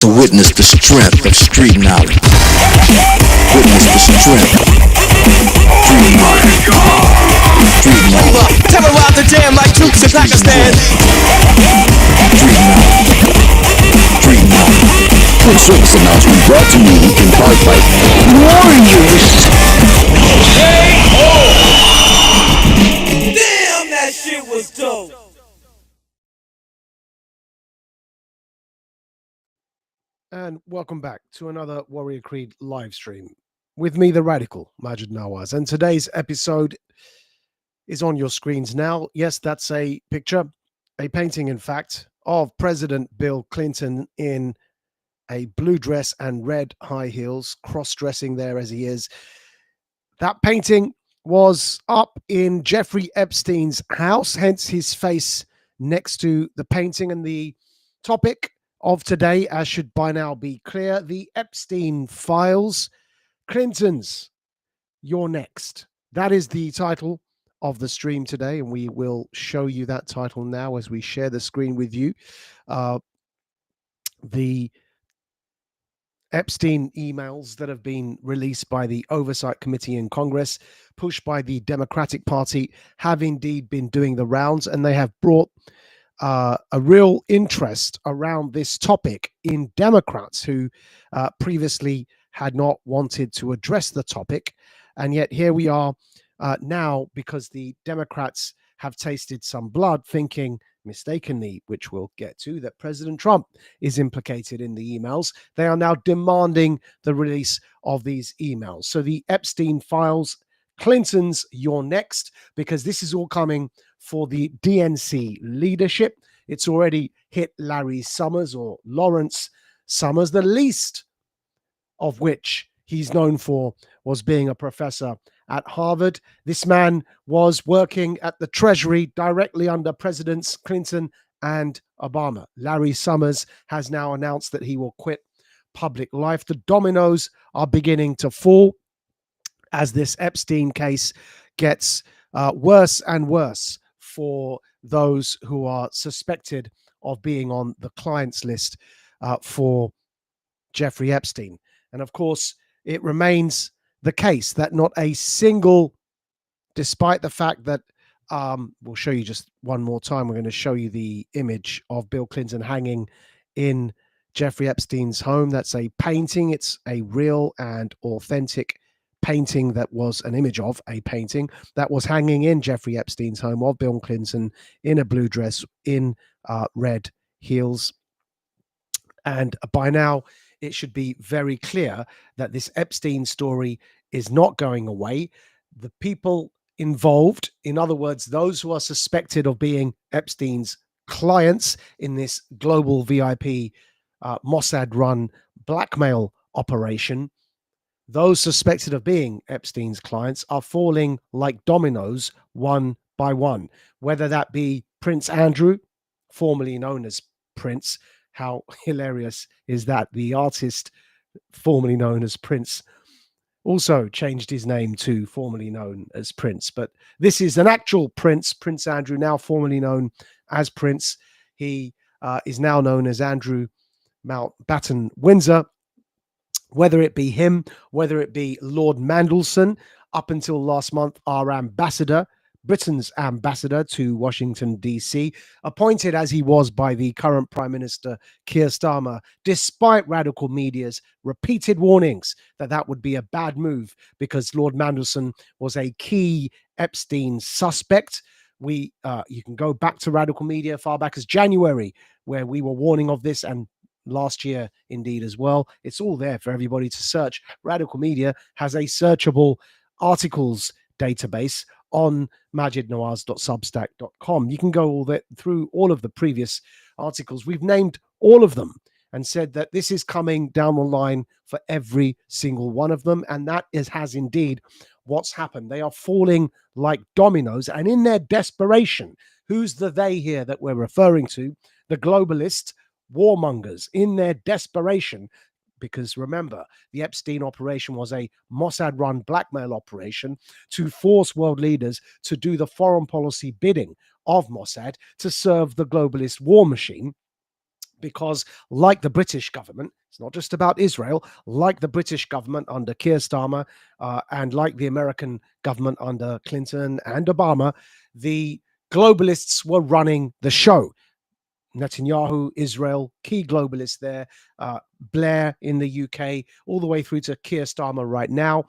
To witness the strength of street knowledge. Witness the strength of street knowledge. Street knowledge. Terrorize the jam like troops in Pakistan. Street knowledge. Street knowledge. Quick service announcement brought to you in part by Warriors. Damn, that shit was dope. And welcome back to another Warrior Creed live stream with me, the Radical, Majid Nawaz. And today's episode is on your screens now. Yes, that's a picture, a painting, in fact, of President Bill Clinton in a blue dress and red high heels, cross-dressing there as he is. That painting was up in Jeffrey Epstein's house, hence his face next to the painting. And the topic of today, as should by now be clear, the Epstein files. Clinton's You're Next. That is the title of the stream today, and we will show you that title now as we share the screen with you. The Epstein emails that have been released by the Oversight Committee in Congress, pushed by the Democratic Party, have indeed been doing the rounds, and they have brought a real interest around this topic in Democrats who previously had not wanted to address the topic. And yet here we are now, because the Democrats have tasted some blood, thinking mistakenly, which we'll get to, that President Trump is implicated in the emails. They are now demanding the release of these emails. So the Epstein files, Clinton's You're Next, because this is all coming for the DNC leadership. It's already hit Larry Summers, or Lawrence Summers, the least of which he's known for was being a professor at Harvard. This man was working at the Treasury directly under Presidents Clinton and Obama. Larry Summers has now announced that he will quit public life. The dominoes are beginning to fall as this Epstein case gets worse and worse for those who are suspected of being on the clients list for Jeffrey Epstein. And of course, it remains the case that not a single, despite the fact that we'll show you just one more time, we're going to show you the image of Bill Clinton hanging in Jeffrey Epstein's home. That's a painting. It's a real and authentic painting that was an image of a painting that was hanging in Jeffrey Epstein's home of Bill Clinton in a blue dress in red heels. And by now, it should be very clear that this Epstein story is not going away. The people involved, in other words, those who are suspected of being Epstein's clients in this global VIP Mossad-run blackmail operation, those suspected of being Epstein's clients are falling like dominoes one by one, whether that be Prince Andrew, formerly known as Prince. How hilarious is that? The artist formerly known as Prince also changed his name to formerly known as Prince. But this is an actual Prince, Prince Andrew, now formerly known as Prince. He is now known as Andrew Mountbatten Windsor. Whether it be him, whether it be Lord Mandelson, up until last month, our ambassador, Britain's ambassador to Washington, D.C., appointed as he was by the current Prime Minister, Keir Starmer, despite radical media's repeated warnings that that would be a bad move because Lord Mandelson was a key Epstein suspect. You can go back to radical media far back as January, where we were warning of this, and last year indeed as well. It's all there for everybody to search. Radical Media has a searchable articles database on majidnawaz.substack.com. You can go through all of the previous articles. We've named all of them and said that this is coming down the line for every single one of them, and that has indeed what's happened. They are falling like dominoes, and in their desperation, who's the they here that we're referring to? The globalist warmongers, in their desperation, because remember, the Epstein operation was a Mossad-run blackmail operation to force world leaders to do the foreign policy bidding of Mossad to serve the globalist war machine. because, like the British government, it's not just about Israel, like the British government under Keir Starmer, and like the American government under Clinton and Obama, the globalists were running the show. Netanyahu, Israel, key globalists there, Blair in the UK, all the way through to Keir Starmer right now.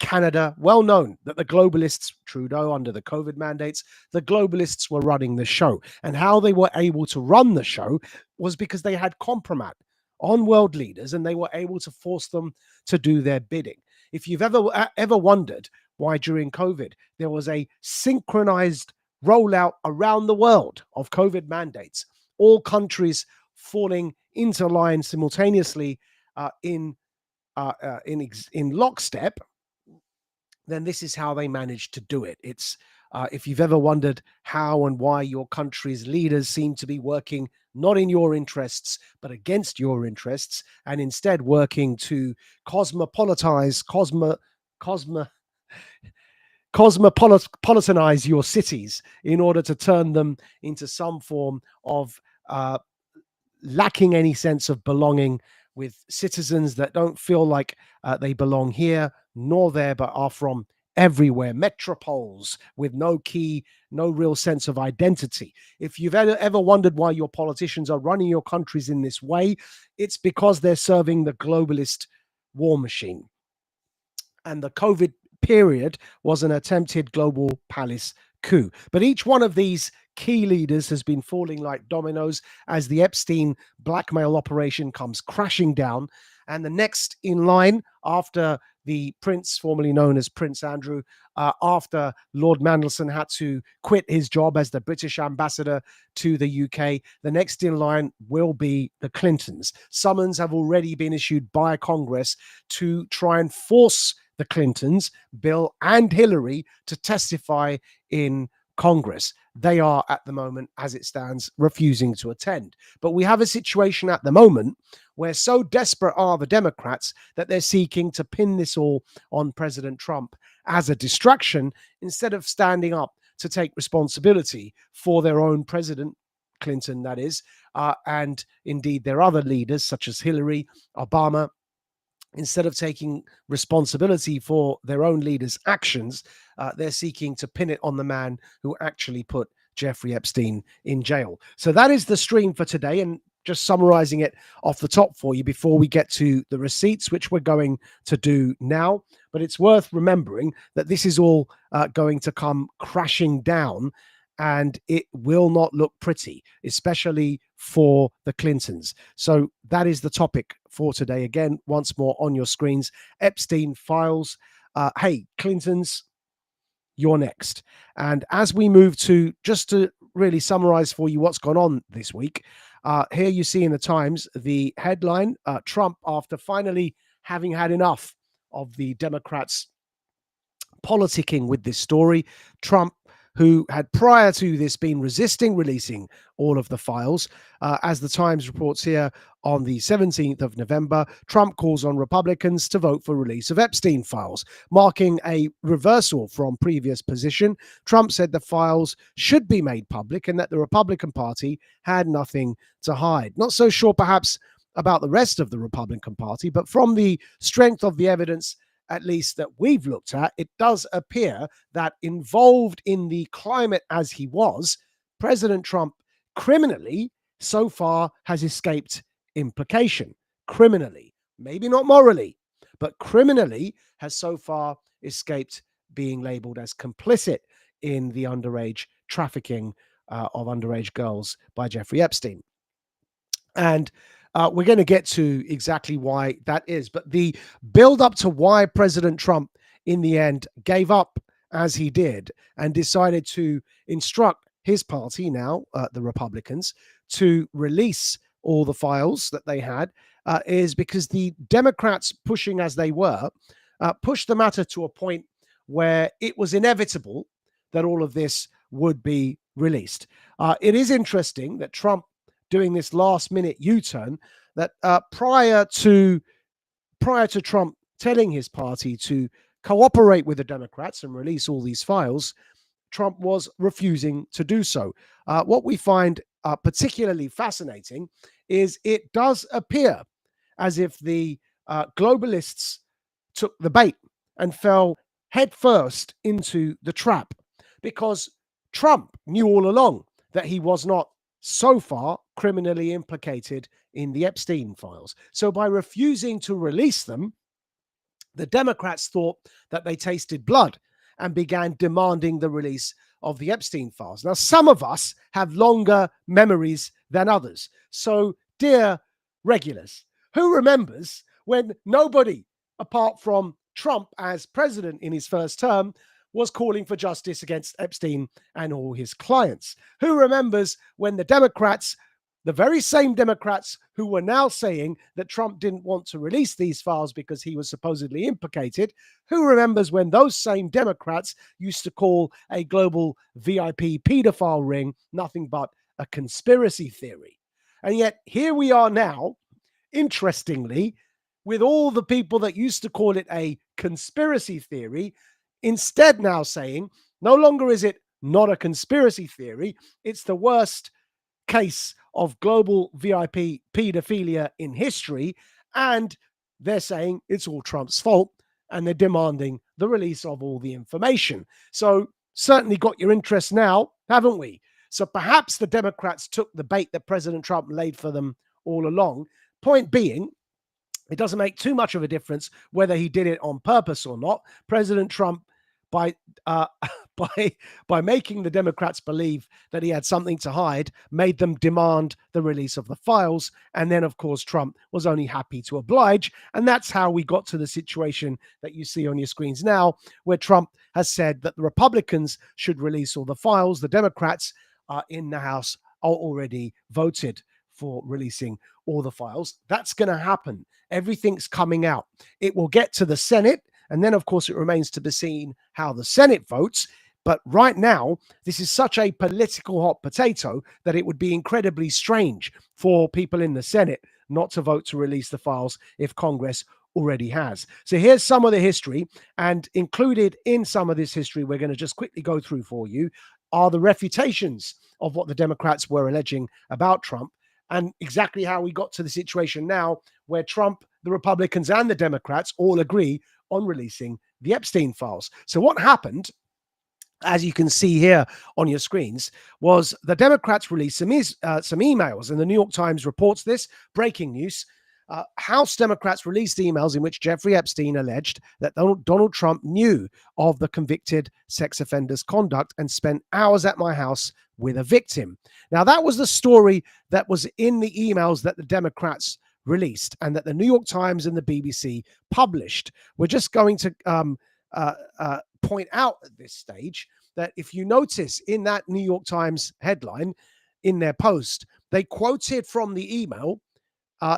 Canada, well known that the globalists, Trudeau under the COVID mandates, the globalists were running the show. And how they were able to run the show was because they had compromat on world leaders and they were able to force them to do their bidding. If you've ever wondered why during COVID there was a synchronized rollout around the world of COVID mandates, all countries falling into line simultaneously in lockstep, then this is how they managed to do it. It's if you've ever wondered how and why your country's leaders seem to be working not in your interests, but against your interests, and instead working to cosmopolitanize your cities in order to turn them into some form of lacking any sense of belonging, with citizens that don't feel like they belong here nor there, but are from everywhere, metropoles with no real sense of identity. If you've ever wondered why your politicians are running your countries in this way, it's because they're serving the globalist war machine. And the COVID period was an attempted global palace coup. But each one of these key leaders has been falling like dominoes as the Epstein blackmail operation comes crashing down. And the next in line after the prince, formerly known as Prince Andrew, after Lord Mandelson had to quit his job as the British ambassador to the UK, the next in line will be the Clintons. Summons have already been issued by Congress to try and force the Clintons, Bill and Hillary, to testify in Congress. They are at the moment, as it stands, refusing to attend. But we have a situation at the moment where so desperate are the Democrats that they're seeking to pin this all on President Trump as a distraction instead of standing up to take responsibility for their own president, Clinton, that is, and indeed their other leaders such as Hillary, Obama. Instead of taking responsibility for their own leaders' actions, they're seeking to pin it on the man who actually put Jeffrey Epstein in jail. So that is the stream for today. And just summarizing it off the top for you before we get to the receipts, which we're going to do now. But it's worth remembering that this is all going to come crashing down, and it will not look pretty, especially for the Clintons. So that is the topic for today. Again, once more on your screens, Epstein files. Hey, Clintons, you're next. And as we move to, just to really summarize for you what's gone on this week, here you see in the Times the headline, Trump, after finally having had enough of the Democrats politicking with this story, Trump, who had prior to this been resisting releasing all of the files. As the Times reports here on the 17th of November, Trump calls on Republicans to vote for release of Epstein files, marking a reversal from previous position. Trump said the files should be made public and that the Republican Party had nothing to hide. Not so sure perhaps about the rest of the Republican Party, but from the strength of the evidence at least that we've looked at, it does appear that involved in the climate as he was, President Trump criminally so far has escaped implication. Criminally, maybe not morally, but criminally has so far escaped being labeled as complicit in the underage trafficking of underage girls by Jeffrey Epstein. And we're going to get to exactly why that is. But the build up to why President Trump, in the end, gave up as he did and decided to instruct his party, now the Republicans, to release all the files that they had, is because the Democrats, pushing as they were, pushed the matter to a point where it was inevitable that all of this would be released. It is interesting that Trump, doing this last minute U-turn, that prior to Trump telling his party to cooperate with the Democrats and release all these files, Trump was refusing to do so. What we find particularly fascinating is it does appear as if the globalists took the bait and fell headfirst into the trap, because Trump knew all along that he was not so far criminally implicated in the Epstein files. So by refusing to release them, the Democrats thought that they tasted blood and began demanding the release of the Epstein files. Now, some of us have longer memories than others. So, dear regulars, who remembers when nobody, apart from Trump as president in his first term, was calling for justice against Epstein and all his clients? Who remembers when the Democrats, the very same Democrats who were now saying that Trump didn't want to release these files because he was supposedly implicated, who remembers when those same Democrats used to call a global VIP pedophile ring nothing but a conspiracy theory? And yet here we are now, interestingly, with all the people that used to call it a conspiracy theory, instead now saying no longer is it not a conspiracy theory, it's the worst case of global VIP pedophilia in history, and they're saying it's all Trump's fault, and they're demanding the release of all the information. So certainly got your interest now, haven't we? So perhaps the Democrats took the bait that President Trump laid for them all along. Point being, it doesn't make too much of a difference whether he did it on purpose or not. President Trump, by by making the Democrats believe that he had something to hide, made them demand the release of the files. And then, of course, Trump was only happy to oblige. And that's how we got to the situation that you see on your screens now, where Trump has said that the Republicans should release all the files. The Democrats in the House are already voted for releasing all the files. That's going to happen. Everything's coming out. It will get to the Senate. And then, of course, it remains to be seen how the Senate votes. But right now, this is such a political hot potato that it would be incredibly strange for people in the Senate not to vote to release the files if Congress already has. So here's some of the history. And included in some of this history, we're going to just quickly go through for you, are the refutations of what the Democrats were alleging about Trump, and exactly how we got to the situation now where Trump, the Republicans, and the Democrats all agree on releasing the Epstein files. So what happened, as you can see here on your screens, was the Democrats released some emails, and the New York Times reports this. Breaking news. House Democrats released emails in which Jeffrey Epstein alleged that Donald Trump knew of the convicted sex offender's conduct and spent hours at my house with a victim. Now, that was the story that was in the emails that the Democrats released and that the New York Times and the BBC published. We're just going to point out at this stage that if you notice in that New York Times headline, in their post, they quoted from the email.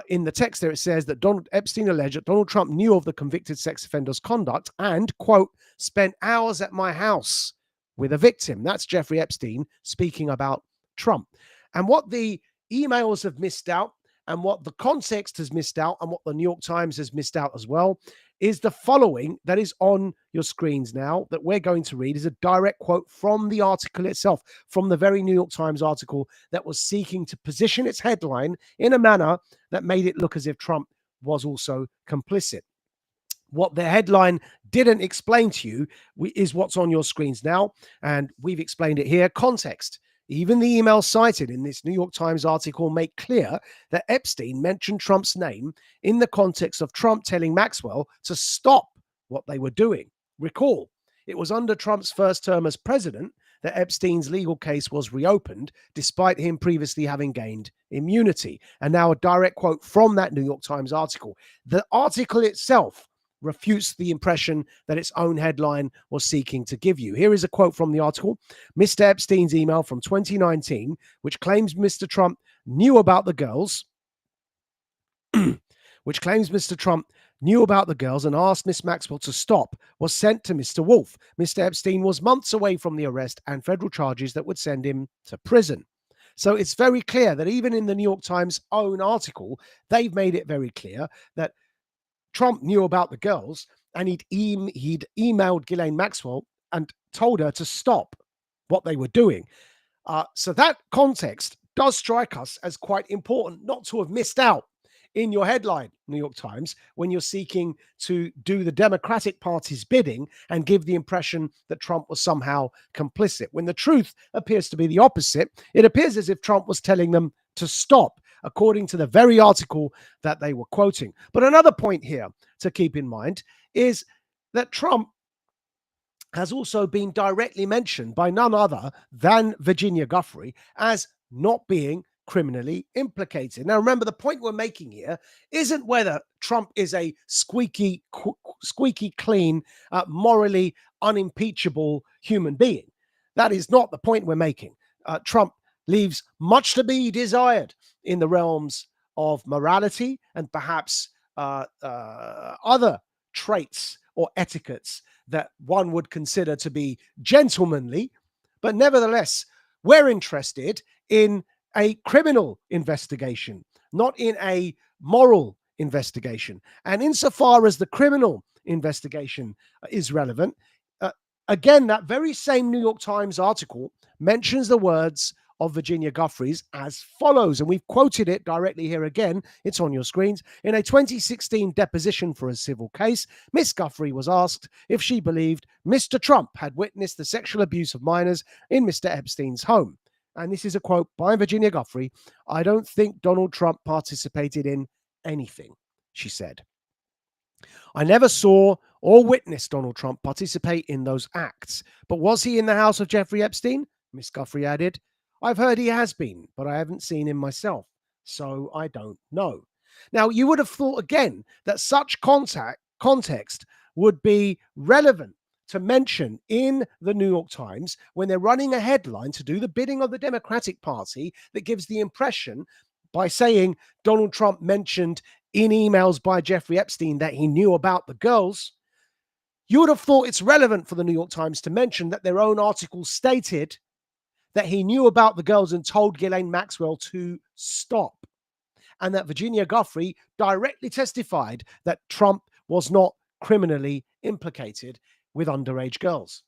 In the text there, it says that Epstein alleged that Donald Trump knew of the convicted sex offender's conduct and, quote, spent hours at my house with a victim. That's Jeffrey Epstein speaking about Trump. And what the emails have missed out, and what the context has missed out, and what the New York Times has missed out as well, is the following that is on your screens now that we're going to read is a direct quote from the article itself, from the very New York Times article that was seeking to position its headline in a manner that made it look as if Trump was also complicit. What the headline didn't explain to you is what's on your screens now, and we've explained it here. Context. Even the emails cited in this New York Times article make clear that Epstein mentioned Trump's name in the context of Trump telling Maxwell to stop what they were doing. Recall, it was under Trump's first term as president that Epstein's legal case was reopened, despite him previously having gained immunity. And now a direct quote from that New York Times article. The article itself refutes the impression that its own headline was seeking to give you. Here is a quote from the article. Mr. Epstein's email from 2019, which claims Mr. Trump knew about the girls, and asked Miss Maxwell to stop, was sent to Mr. Wolf. Mr. Epstein was months away from the arrest and federal charges that would send him to prison. So it's very clear that even in the New York Times' own article, they've made it very clear that Trump knew about the girls, and he'd emailed Ghislaine Maxwell and told her to stop what they were doing. So that context does strike us as quite important not to have missed out in your headline, New York Times, when you're seeking to do the Democratic Party's bidding and give the impression that Trump was somehow complicit, when the truth appears to be the opposite. It appears as if Trump was telling them to stop, according to the very article that they were quoting. But another point here to keep in mind is that Trump has also been directly mentioned by none other than Virginia Giuffre as not being criminally implicated. Now, remember, the point we're making here isn't whether Trump is a squeaky clean, morally unimpeachable human being. That is not the point we're making. Trump leaves much to be desired in the realms of morality and perhaps other traits or etiquettes that one would consider to be gentlemanly. But nevertheless, we're interested in a criminal investigation, not in a moral investigation. And insofar as the criminal investigation is relevant, again, that very same New York Times article mentions the words of Virginia Giuffre's as follows, and we've quoted it directly here again. It's on your screens. In a 2016 deposition for a civil case, Miss Giuffre was asked if she believed Mr. Trump had witnessed the sexual abuse of minors in Mr. Epstein's home. And this is a quote by Virginia Giuffre. "I don't think Donald Trump participated in anything," she said. "I never saw or witnessed Donald Trump participate in those acts. But was he in the house of Jeffrey Epstein?" Miss Giuffre added. "I've heard he has been, but I haven't seen him myself, so I don't know." Now, you would have thought again that such context would be relevant to mention in the New York Times when they're running a headline to do the bidding of the Democratic Party that gives the impression, by saying Donald Trump mentioned in emails by Jeffrey Epstein that he knew about the girls. You would have thought it's relevant for the New York Times to mention that their own article stated that he knew about the girls and told Ghislaine Maxwell to stop, and that Virginia Giuffre directly testified that Trump was not criminally implicated with underage girls.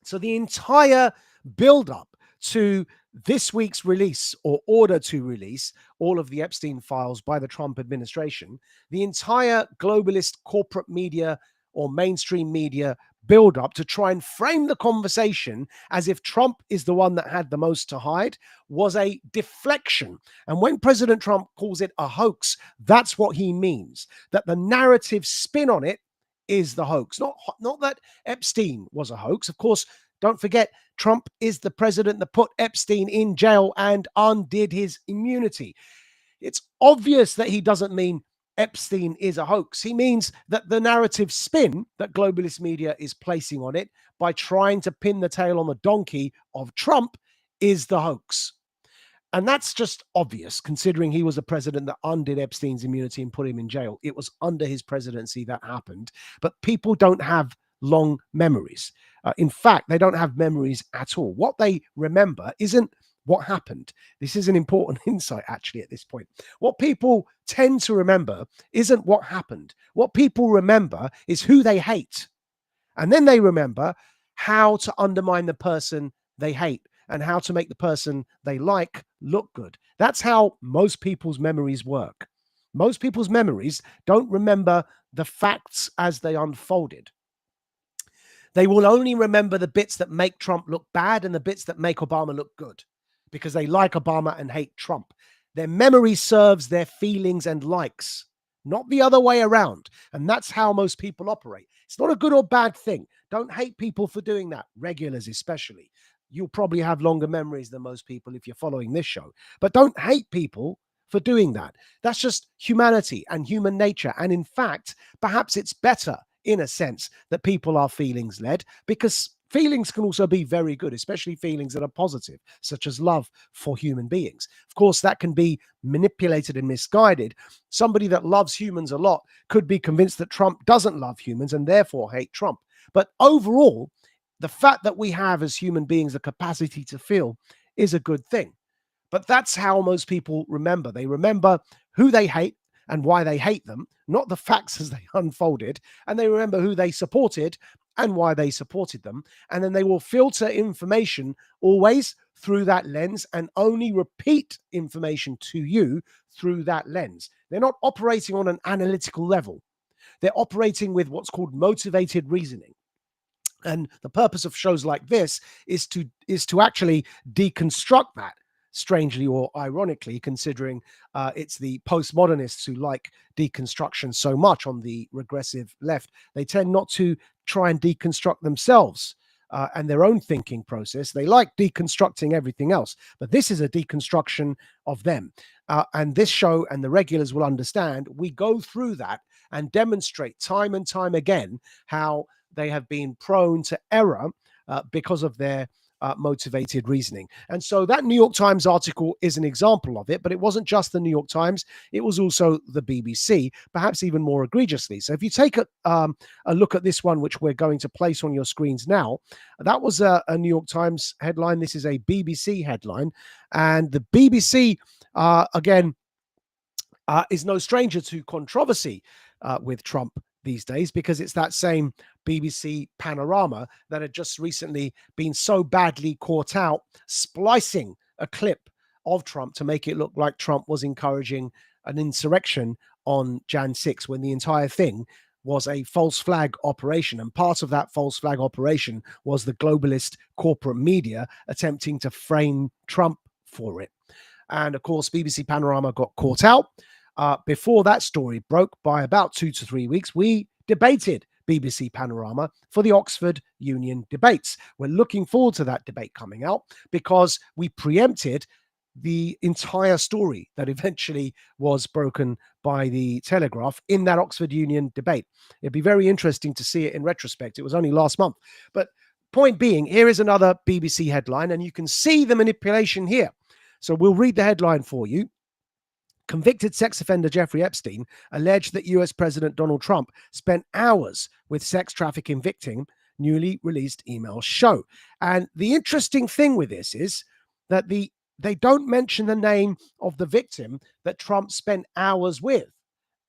So the entire build-up to this week's release, or order to release, all of the Epstein files by the Trump administration, the entire globalist corporate media or mainstream media build up to try and frame the conversation as if Trump is the one that had the most to hide was a deflection. And when President Trump calls it a hoax, that's what he means, that the narrative spin on it is the hoax. Not that Epstein was a hoax. Of course, don't forget, Trump is the president that put Epstein in jail and undid his immunity. It's obvious that he doesn't mean Epstein is a hoax. He means that the narrative spin that globalist media is placing on it by trying to pin the tail on the donkey of Trump is the hoax. And that's just obvious, considering he was a president that undid Epstein's immunity and put him in jail. It was under his presidency that happened. But people don't have long memories. In fact, they don't have memories at all. What they remember isn't what happened. This is an important insight, actually, at this point. What people tend to remember isn't what happened. What people remember is who they hate. And then they remember how to undermine the person they hate and how to make the person they like look good. That's how most people's memories work. Most people's memories don't remember the facts as they unfolded. They will only remember the bits that make Trump look bad and the bits that make Obama look good, because they like Obama and hate Trump. Their memory serves their feelings and likes, not the other way around. And that's how most people operate. It's not a good or bad thing. Don't hate people for doing that, regulars especially. You'll probably have longer memories than most people if you're following this show. But don't hate people for doing that. That's just humanity and human nature. And in fact, perhaps it's better in a sense that people are feelings led, because feelings can also be very good, especially feelings that are positive, such as love for human beings. Of course, that can be manipulated and misguided. Somebody that loves humans a lot could be convinced that Trump doesn't love humans and therefore hate Trump. But overall, the fact that we have as human beings the capacity to feel is a good thing. But that's how most people remember. They remember who they hate and why they hate them, not the facts as they unfolded. And they remember who they supported and why they supported them. And then they will filter information always through that lens and only repeat information to you through that lens. They're not operating on an analytical level. They're operating with what's called motivated reasoning. And the purpose of shows like this is to actually deconstruct that, strangely or ironically, considering it's the postmodernists who like deconstruction so much on the regressive left. They tend not to try and deconstruct themselves and their own thinking process. They like deconstructing everything else, but this is a deconstruction of them. And this show and the regulars will understand we go through that and demonstrate time and time again how they have been prone to error because of their motivated reasoning. And so that New York Times article is an example of it, but it wasn't just the New York Times, it was also the BBC, perhaps even more egregiously. So if you take a look at this one, which we're going to place on your screens now, that was a New York Times headline. This is a BBC headline. And the BBC, again, is no stranger to controversy with Trump these days, because it's that same BBC panorama that had just recently been so badly caught out, splicing a clip of Trump to make it look like Trump was encouraging an insurrection on Jan 6, when the entire thing was a false flag operation. And part of that false flag operation was the globalist corporate media attempting to frame Trump for it. And of course, BBC Panorama got caught out. Before that story broke by about 2 to 3 weeks, we debated BBC Panorama for the Oxford Union debates. We're looking forward to that debate coming out because we preempted the entire story that eventually was broken by the Telegraph in that Oxford Union debate. It'd be very interesting to see it in retrospect. It was only last month. But point being, here is another BBC headline, and you can see the manipulation here. So we'll read the headline for you. Convicted sex offender Jeffrey Epstein alleged that US President Donald Trump spent hours with sex trafficking victim, newly released emails show. And the interesting thing with this is that they don't mention the name of the victim that Trump spent hours with.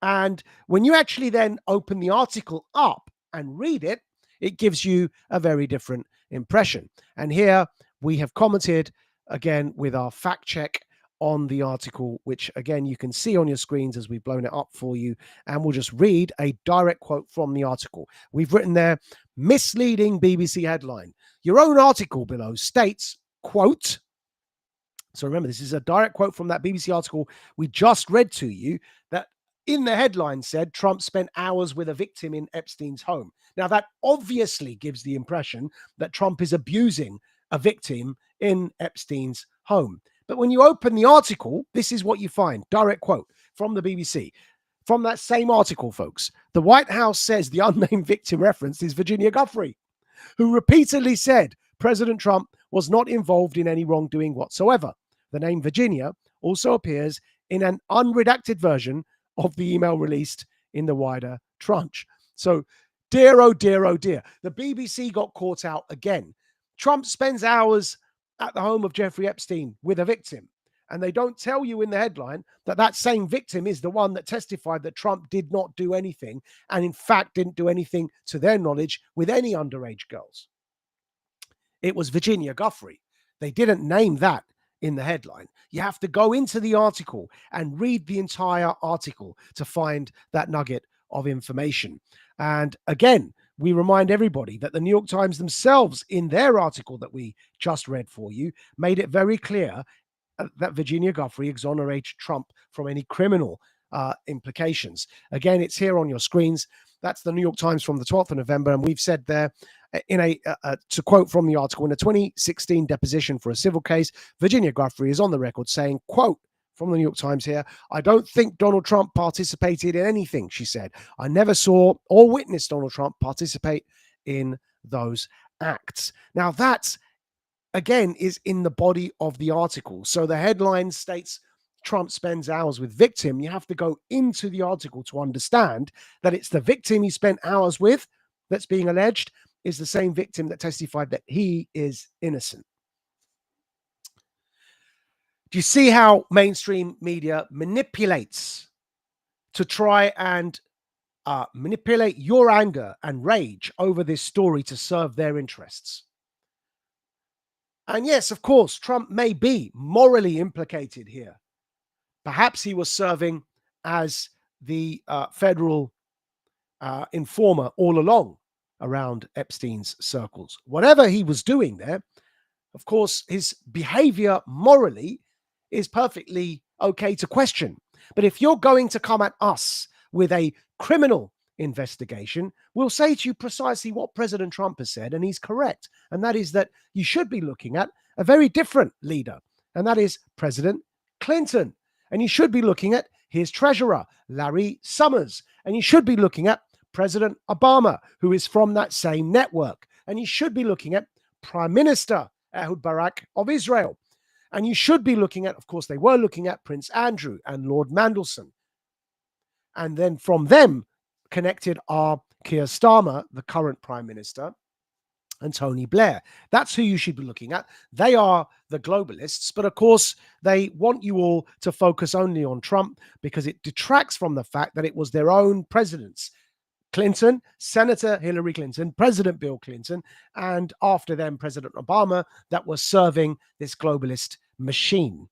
And when you actually then open the article up and read it, it gives you a very different impression. And here we have commented again with our fact check on the article, which again you can see on your screens as we've blown it up for you, and we'll just read a direct quote from the article. We've written there, misleading BBC headline. Your own article below states, quote, so remember, this is a direct quote from that BBC article we just read to you, that in the headline said Trump spent hours with a victim in Epstein's home. Now that obviously gives the impression that Trump is abusing a victim in Epstein's home. But when you open the article, this is what you find. Direct quote from the BBC. From that same article, folks, the White House says the unnamed victim referenced is Virginia Giuffre, who repeatedly said President Trump was not involved in any wrongdoing whatsoever. The name Virginia also appears in an unredacted version of the email released in the wider tranche. So, dear, oh dear, oh dear. The BBC got caught out again. Trump spends hours at the home of Jeffrey Epstein with a victim. And they don't tell you in the headline that that same victim is the one that testified that Trump did not do anything, and in fact didn't do anything to their knowledge with any underage girls. It was Virginia Giuffre. They didn't name that in the headline. You have to go into the article and read the entire article to find that nugget of information. And again, we remind everybody that the New York Times themselves, in their article that we just read for you, made it very clear that Virginia Giuffre exonerated Trump from any criminal implications. Again, it's here on your screens. That's the New York Times from the 12th of November. And we've said there, to quote from the article, in a 2016 deposition for a civil case, Virginia Giuffre is on the record saying, quote, from the New York Times here, I don't think Donald Trump participated in anything, she said. I never saw or witnessed Donald Trump participate in those acts. Now, that, again, is in the body of the article. So the headline states Trump spends hours with victim. You have to go into the article to understand that it's the victim he spent hours with that's being alleged is the same victim that testified that he is innocent. Do you see how mainstream media manipulates to try and manipulate your anger and rage over this story to serve their interests? And yes, of course, Trump may be morally implicated here. Perhaps he was serving as the federal informer all along around Epstein's circles. Whatever he was doing there, of course, his behavior morally is perfectly okay to question. But if you're going to come at us with a criminal investigation, we'll say to you precisely what President Trump has said, and he's correct. And that is that you should be looking at a very different leader, and that is President Clinton. And you should be looking at his treasurer, Larry Summers. And you should be looking at President Obama, who is from that same network. And you should be looking at Prime Minister Ehud Barak of Israel. And you should be looking at, of course, they were looking at Prince Andrew and Lord Mandelson. And then from them connected are Keir Starmer, the current Prime Minister, and Tony Blair. That's who you should be looking at. They are the globalists, but of course, they want you all to focus only on Trump because it detracts from the fact that it was their own presidents. Clinton, Senator Hillary Clinton, President Bill Clinton, and after them, President Obama, that was serving this globalist machine.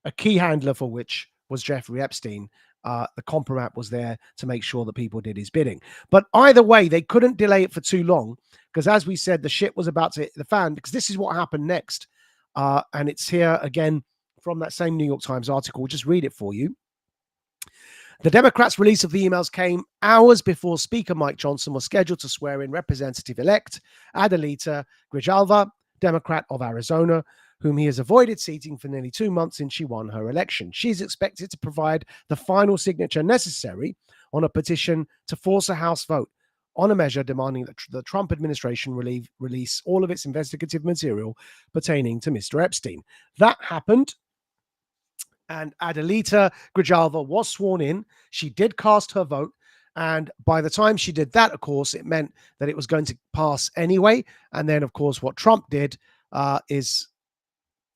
A key handler for which was Jeffrey Epstein. The compromat was there to make sure that people did his bidding. But either way, they couldn't delay it for too long because, as we said, the shit was about to hit the fan because this is what happened next. And it's here again from that same New York Times article. We'll just read it for you. The Democrats' release of the emails came hours before Speaker Mike Johnson was scheduled to swear in Representative-elect Adelita Grijalva, Democrat of Arizona, whom he has avoided seating for nearly 2 months since she won her election. She's expected to provide the final signature necessary on a petition to force a House vote on a measure demanding that the Trump administration release all of its investigative material pertaining to Mr. Epstein. That happened. And Adelita Grijalva was sworn in. She did cast her vote. And by the time she did that, of course, it meant that it was going to pass anyway. And then, of course, what Trump did is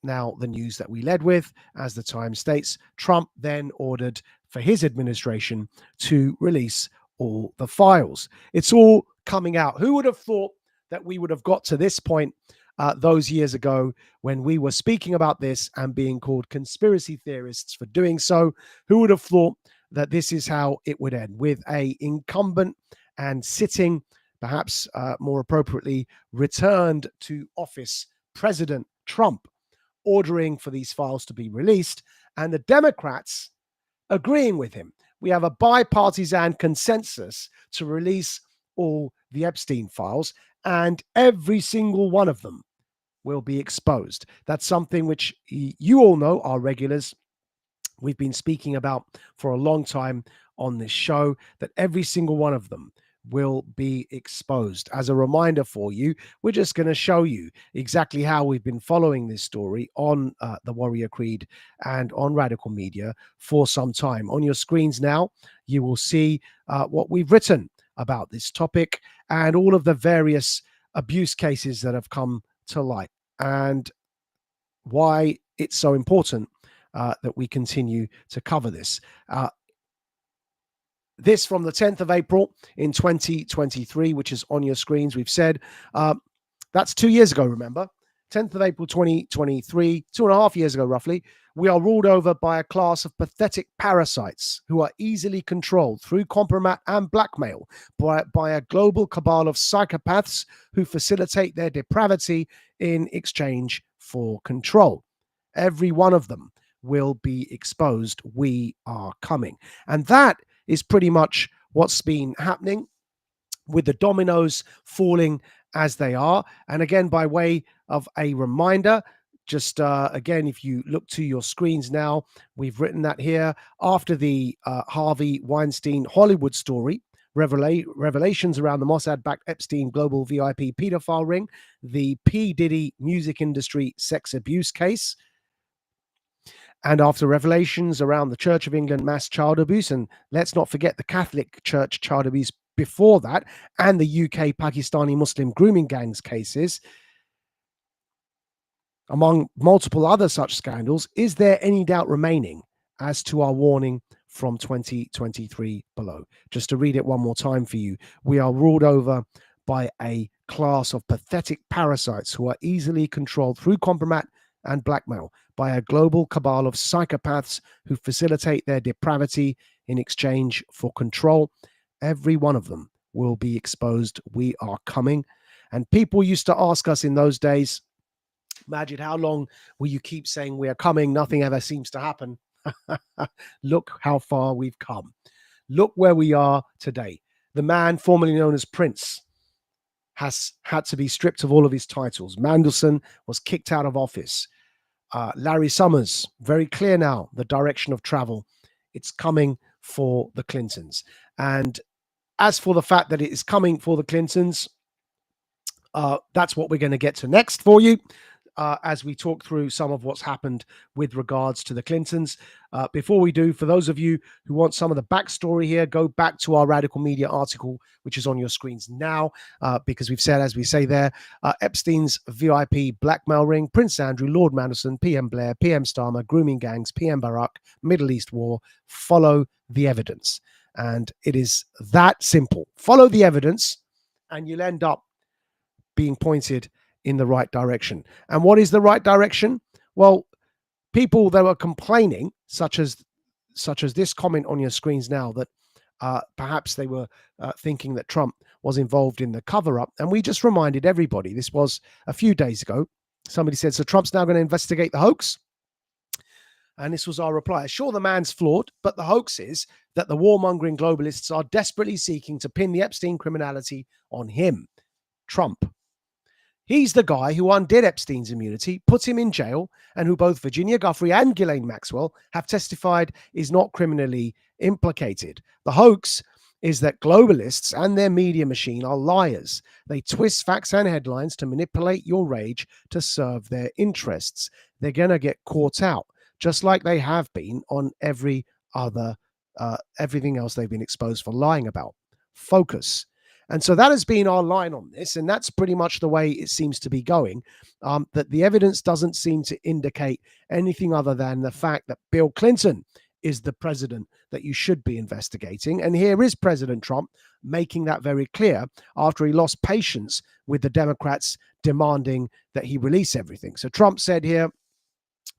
now the news that we led with. As the Times states, Trump then ordered for his administration to release all the files. It's all coming out. Who would have thought that we would have got to this point those years ago when we were speaking about this and being called conspiracy theorists for doing so? Who would have thought that this is how it would end, with a incumbent and sitting, perhaps more appropriately, returned to office President Trump ordering for these files to be released and the Democrats agreeing with him. We have a bipartisan consensus to release all the Epstein files, and every single one of them will be exposed. That's something which you all know, our regulars. We've been speaking about for a long time on this show, that every single one of them will be exposed. As a reminder for you, we're just going to show you exactly how we've been following this story on the Warrior Creed and on Radical Media for some time. On your screens now, you will see what we've written about this topic and all of the various abuse cases that have come to light and why it's so important that we continue to cover this. This from the 10th of April in 2023, which is on your screens. We've said that's 2 years ago, remember? 10th of April 2023, 2.5 years ago roughly. We are ruled over by a class of pathetic parasites who are easily controlled through compromat and blackmail by a global cabal of psychopaths who facilitate their depravity in exchange for control. Every one of them will be exposed. We are coming. And that is pretty much what's been happening, with the dominoes falling as they are. And again, by way of a reminder, just again, if you look to your screens now, we've written that here. After the Harvey Weinstein Hollywood story, revelations around the Mossad-backed Epstein global VIP pedophile ring, the P. Diddy music industry sex abuse case, and after revelations around the Church of England mass child abuse, and let's not forget the Catholic Church child abuse before that, and the UK Pakistani Muslim grooming gangs cases, among multiple other such scandals, is there any doubt remaining as to our warning from 2023 below? Just to read it one more time for you. We are ruled over by a class of pathetic parasites who are easily controlled through compromise and blackmail by a global cabal of psychopaths who facilitate their depravity in exchange for control. Every one of them will be exposed. We are coming. And people used to ask us in those days, Majid, how long will you keep saying we are coming? Nothing ever seems to happen. Look how far we've come. Look where we are today. The man formerly known as Prince has had to be stripped of all of his titles. Mandelson was kicked out of office. Larry Summers, very clear now, the direction of travel. It's coming for the Clintons. And as for the fact that it is coming for the Clintons, that's what we're going to get to next for you. As we talk through some of what's happened with regards to the Clintons. Before we do, for those of you who want some of the backstory here, go back to our Radical Media article, which is on your screens now, because we've said, as we say there, Epstein's VIP blackmail ring, Prince Andrew, Lord Mandelson, PM Blair, PM Starmer, grooming gangs, PM Barack, Middle East war. Follow the evidence. And it is that simple. Follow the evidence, and you'll end up being pointed in the right direction. And what is the right direction? Well, people that were complaining, such as this comment on your screens now, that perhaps they were thinking that Trump was involved in the cover-up. And we just reminded everybody, this was a few days ago, somebody said, so Trump's now going to investigate the hoax? And this was our reply. Sure, the man's flawed, but the hoax is that the warmongering globalists are desperately seeking to pin the Epstein criminality on him, Trump. He's the guy who undid Epstein's immunity, put him in jail, and who both Virginia Giuffre and Ghislaine Maxwell have testified is not criminally implicated. The hoax is that globalists and their media machine are liars. They twist facts and headlines to manipulate your rage to serve their interests. They're going to get caught out, just like they have been on every other, everything else they've been exposed for lying about. Focus. And so that has been our line on this, and that's pretty much the way it seems to be going, that the evidence doesn't seem to indicate anything other than the fact that Bill Clinton is the president that you should be investigating. And here is President Trump making that very clear after he lost patience with the Democrats demanding that he release everything. So Trump said here,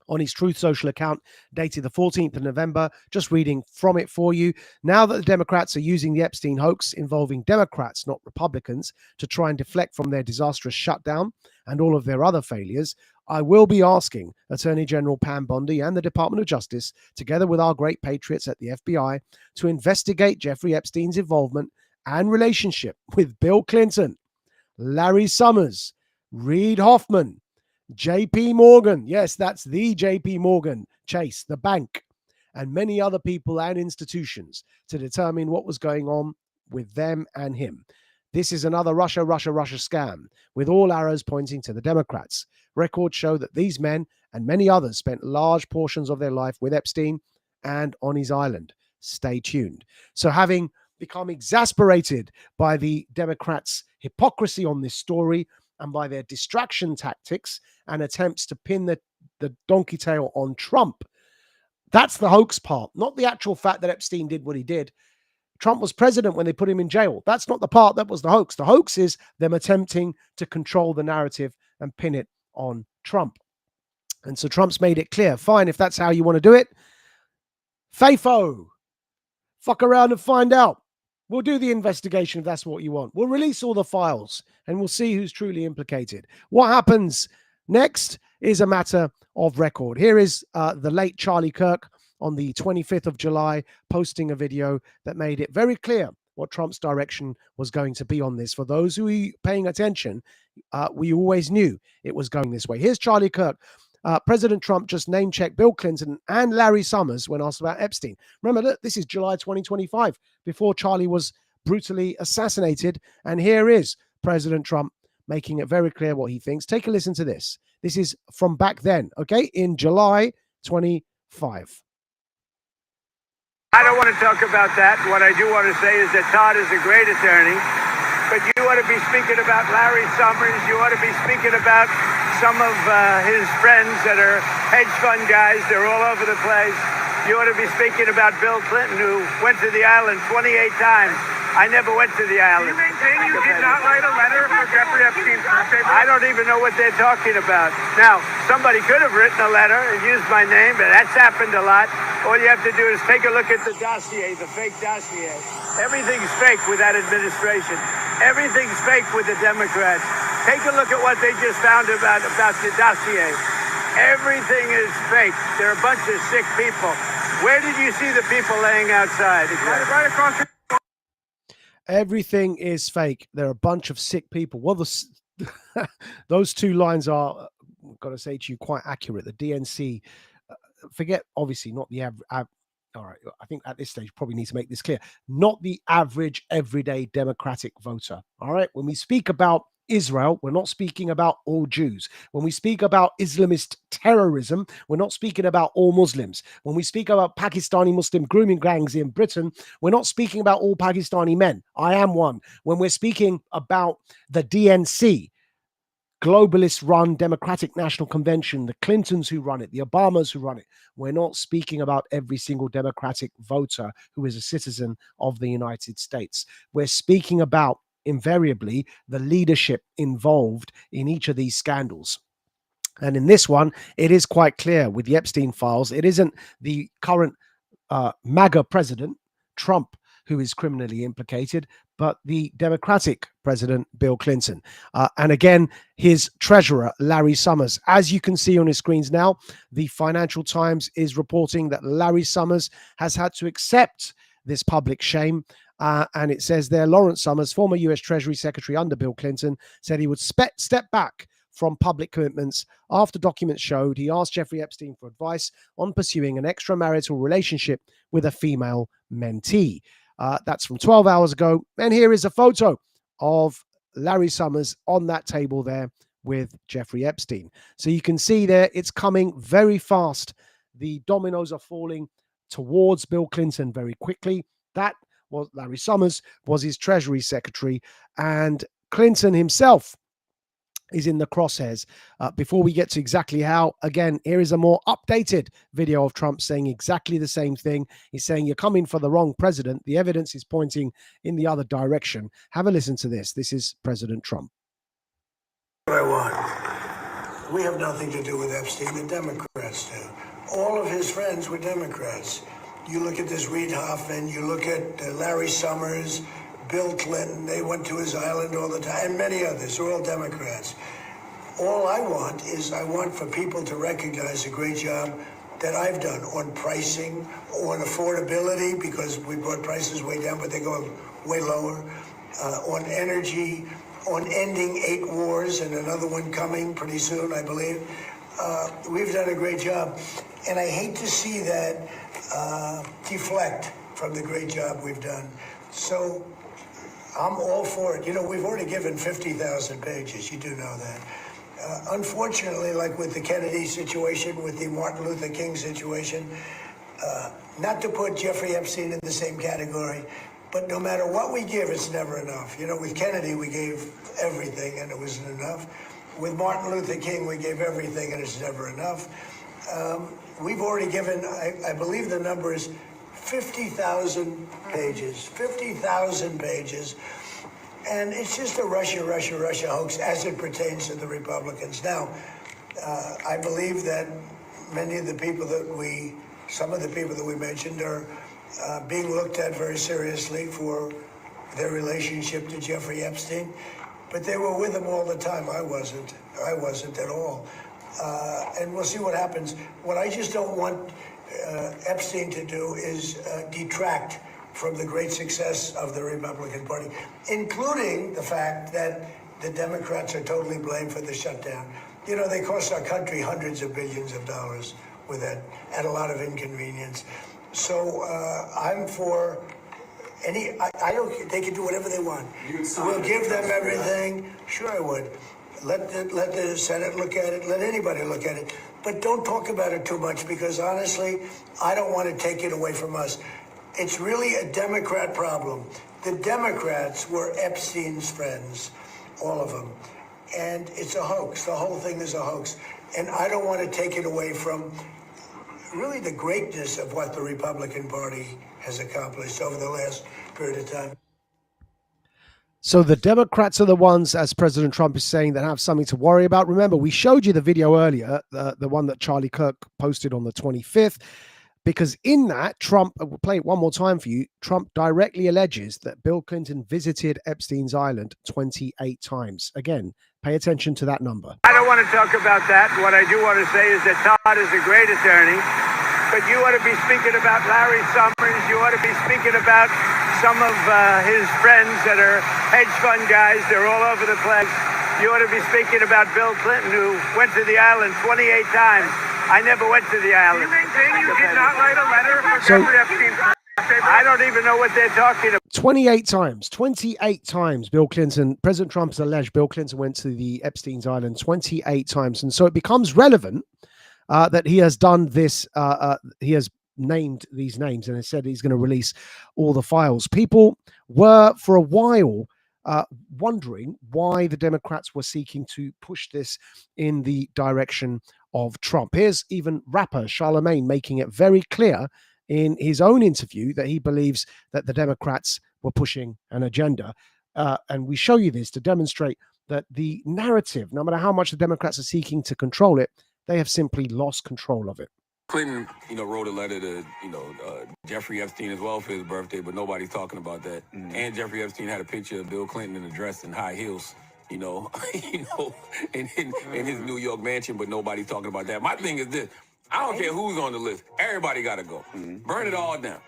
on his Truth Social account dated the 14th of November, just reading from it for you. Now that the Democrats are using the Epstein hoax involving Democrats, not Republicans, to try and deflect from their disastrous shutdown and all of their other failures, I will be asking Attorney General Pam Bondi and the Department of Justice, together with our great patriots at the FBI, to investigate Jeffrey Epstein's involvement and relationship with Bill Clinton, Larry Summers, Reid Hoffman, JP Morgan, yes, that's the JP Morgan Chase, the bank, and many other people and institutions to determine what was going on with them and him. This is another Russia scam, with all arrows pointing to the Democrats. Records show that these men and many others spent large portions of their life with Epstein and on his island. Stay tuned. So having become exasperated by the Democrats' hypocrisy on this story, and by their distraction tactics and attempts to pin the donkey tail on Trump. That's the hoax part, not the actual fact that Epstein did what he did. Trump was president when they put him in jail. That's not the part that was the hoax. The hoax is them attempting to control the narrative and pin it on Trump. And so Trump's made it clear, fine, if that's how you want to do it, FAFO, fuck around and find out. We'll do the investigation if that's what you want. We'll release all the files and we'll see who's truly implicated. What happens next is a matter of record. Here is the late Charlie Kirk on the 25th of July posting a video that made it very clear what Trump's direction was going to be on this. For those who are paying attention, we always knew it was going this way. Here's Charlie Kirk. President Trump just name-checked Bill Clinton and Larry Summers when asked about Epstein. Remember, look, this is July 2025, before Charlie was brutally assassinated. And here is President Trump making it very clear what he thinks. Take a listen to this. This is from back then, okay, in July 25. I don't want to talk about that. What I do want to say is that Todd is a great attorney, but you ought to be speaking about Larry Summers. You ought to be speaking about some of his friends that are hedge fund guys. They're all over the place. You ought to be speaking about Bill Clinton, who went to the island 28 times. I never went to the island. You maintain you did not write a letter for Jeffrey Epstein's birthday? I don't even know what they're talking about. Now, somebody could have written a letter and used my name, but that's happened a lot. All you have to do is take a look at the dossier, the fake dossier. Everything's fake with that administration. Everything's fake with the Democrats. Take a look at what they just found about the dossier. Everything is fake. They're a bunch of sick people. Where did you see the people laying outside? Exactly. Right across the Everything is fake. They're a bunch of sick people. Well, those two lines are, I've got to say to you, quite accurate. The DNC, forget, obviously, not the average. All right, I think at this stage, probably need to make this clear. Not the average, everyday Democratic voter. All right, when we speak about Israel, we're not speaking about all Jews. When we speak about Islamist terrorism, we're not speaking about all Muslims. When we speak about Pakistani Muslim grooming gangs in Britain, we're not speaking about all Pakistani men. I am one. When we're speaking about the DNC, globalist-run Democratic National Convention, the Clintons who run it, the Obamas who run it, we're not speaking about every single Democratic voter who is a citizen of the United States. We're speaking about invariably the leadership involved in each of these scandals. And in this one, it is quite clear with the Epstein files, it isn't the current MAGA president, Trump, who is criminally implicated, but the Democratic president, Bill Clinton. And again, his treasurer, Larry Summers. As you can see on his screens now, the Financial Times is reporting that Larry Summers has had to accept this public shame. And it says there, Lawrence Summers, former U.S. Treasury Secretary under Bill Clinton, said he would step back from public commitments after documents showed he asked Jeffrey Epstein for advice on pursuing an extramarital relationship with a female mentee. That's from 12 hours ago. And here is a photo of Larry Summers on that table there with Jeffrey Epstein. So you can see there, it's coming very fast. The dominoes are falling towards Bill Clinton very quickly. That was Larry Summers, was his Treasury Secretary, and Clinton himself is in the crosshairs. Before we get to exactly how, again, here is a more updated video of Trump saying exactly the same thing. He's saying, you're coming for the wrong president. The evidence is pointing in the other direction. Have a listen to this. This is President Trump. What I want. We have nothing to do with Epstein. The Democrats do. All of his friends were Democrats. You look at this Reid Hoffman, you look at Larry Summers, Bill Clinton, they went to his island all the time, and many others, they're all Democrats. All I want for people to recognize the great job that I've done on pricing, on affordability, because we brought prices way down, but they're going way lower, on energy, on ending 8 wars and another one coming pretty soon, I believe. We've done a great job. And I hate to see that deflect from the great job we've done. So I'm all for it. You know, we've already given 50,000 pages. You do know that. Unfortunately, like with the Kennedy situation, with the Martin Luther King situation, not to put Jeffrey Epstein in the same category, but no matter what we give, it's never enough. You know, with Kennedy, we gave everything and it wasn't enough. With Martin Luther King, we gave everything and it's never enough. We've already given, I believe the number is 50,000 pages, 50,000 pages. And it's just a Russia hoax as it pertains to the Republicans. Now, I believe that some of the people that we mentioned are being looked at very seriously for their relationship to Jeffrey Epstein. But they were with him all the time. I wasn't at all. And we'll see what happens. What I just don't want Epstein to do is detract from the great success of the Republican Party, including the fact that the Democrats are totally blamed for the shutdown. You know, they cost our country hundreds of billions of dollars with that, at a lot of inconvenience. So I'm for I don't. They can do whatever they want. We'll give them everything. Sure, I would. Let the Senate look at it. Let anybody look at it. But don't talk about it too much because honestly, I don't want to take it away from us. It's really a Democrat problem. The Democrats were Epstein's friends, all of them. And it's a hoax. The whole thing is a hoax. And I don't want to take it away from really the greatness of what the Republican Party has accomplished over the last period of time. So the Democrats are the ones, as President Trump is saying, that have something to worry about. Remember, we showed you the video earlier, the one that Charlie Kirk posted on the 25th, because in that, Trump, we'll play it one more time for you, Trump directly alleges that Bill Clinton visited Epstein's island 28 times. Again, pay attention to that number. I don't want to talk about that. What I do want to say is that Todd is a great attorney, but you ought to be speaking about Larry Summers. You ought to be speaking about some of his friends that are hedge fund guys. They're all over the place. You ought to be speaking about Bill Clinton, who went to the island 28 times. I never went to the island. You maintain you did not write a letter for Jeffrey Epstein? I don't even know what they're talking about. 28 times Bill Clinton, President Trump has alleged Bill Clinton went to the Epstein's island 28 times. And so it becomes relevant that he has done this. He has named these names and has said he's going to release all the files. People were for a while wondering why the Democrats were seeking to push this in the direction of Trump. Here's even rapper Charlemagne making it very clear in his own interview that he believes that the Democrats were pushing an agenda. And we show you this to demonstrate that the narrative, no matter how much the Democrats are seeking to control it, they have simply lost control of it. Clinton, wrote a letter to, Jeffrey Epstein as well for his birthday, but nobody's talking about that. And Jeffrey Epstein had a picture of Bill Clinton in a dress and high heels, in his New York mansion, but nobody's talking about that. My thing is this. I don't care who's on the list. Everybody got to go. Burn it all down.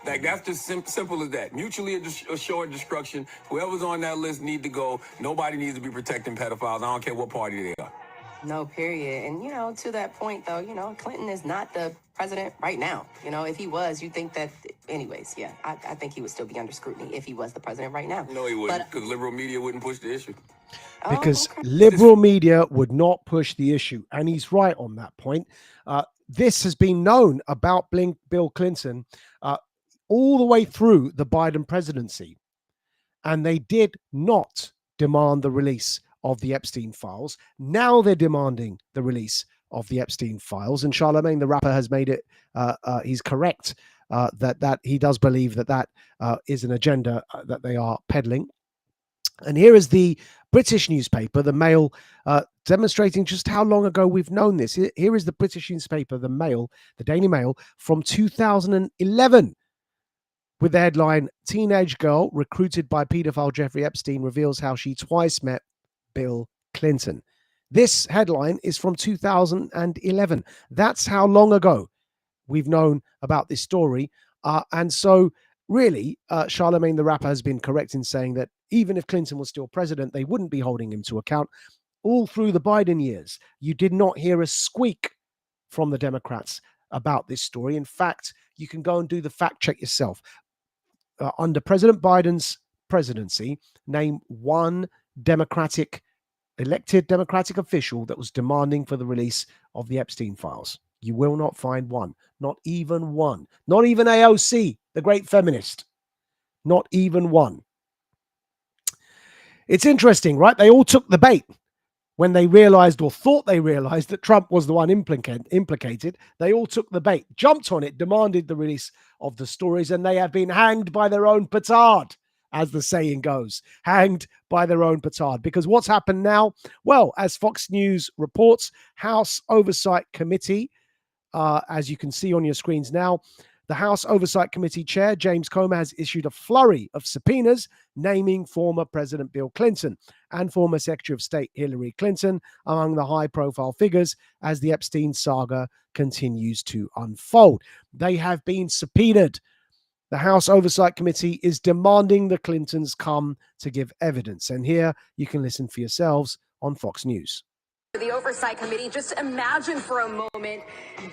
Like, that's just simple as that. Mutually assured destruction. Whoever's on that list need to go. Nobody needs to be protecting pedophiles. I don't care what party they are. No, period. And, to that point, though, Clinton is not the president right now. If he was, you think that, anyways, yeah, I think he would still be under scrutiny if he was the president right now. No, he wouldn't, because liberal media wouldn't push the issue. Because liberal media would not push the issue. And he's right on that point. This has been known about Bill Clinton all the way through the Biden presidency. And they did not demand the release of the Epstein files. Now they're demanding the release of the Epstein files. And Charlemagne, the rapper, has made it, he's correct that he does believe that is an agenda that they are peddling. And here is the British newspaper, the Mail, demonstrating just how long ago we've known this. Here is the British newspaper, the Mail, the Daily Mail, from 2011, with the headline, "Teenage girl recruited by paedophile Jeffrey Epstein reveals how she twice met Bill Clinton." This headline is from 2011. That's how long ago we've known about this story. And so really, Charlemagne the rapper has been correct in saying that even if Clinton was still president, they wouldn't be holding him to account. All through the Biden years, you did not hear a squeak from the Democrats about this story. In fact, you can go and do the fact check yourself. Under President Biden's presidency, name one elected Democratic official that was demanding for the release of the Epstein files. You will not find one. Not even one. Not even AOC, the great feminist. Not even one. It's interesting, right? They all took the bait when they realized or thought they realized that Trump was the one implicated. They all took the bait, jumped on it, demanded the release of the stories, and they have been hanged by their own petard, as the saying goes, hanged by their own petard. Because what's happened now? Well, as Fox News reports, House Oversight Committee, as you can see on your screens now, the House Oversight Committee Chair, James Comer, has issued a flurry of subpoenas naming former President Bill Clinton and former Secretary of State Hillary Clinton among the high-profile figures as the Epstein saga continues to unfold. They have been subpoenaed. The House Oversight Committee is demanding the Clintons come to give evidence. And here you can listen for yourselves on Fox News. The Oversight Committee, just imagine for a moment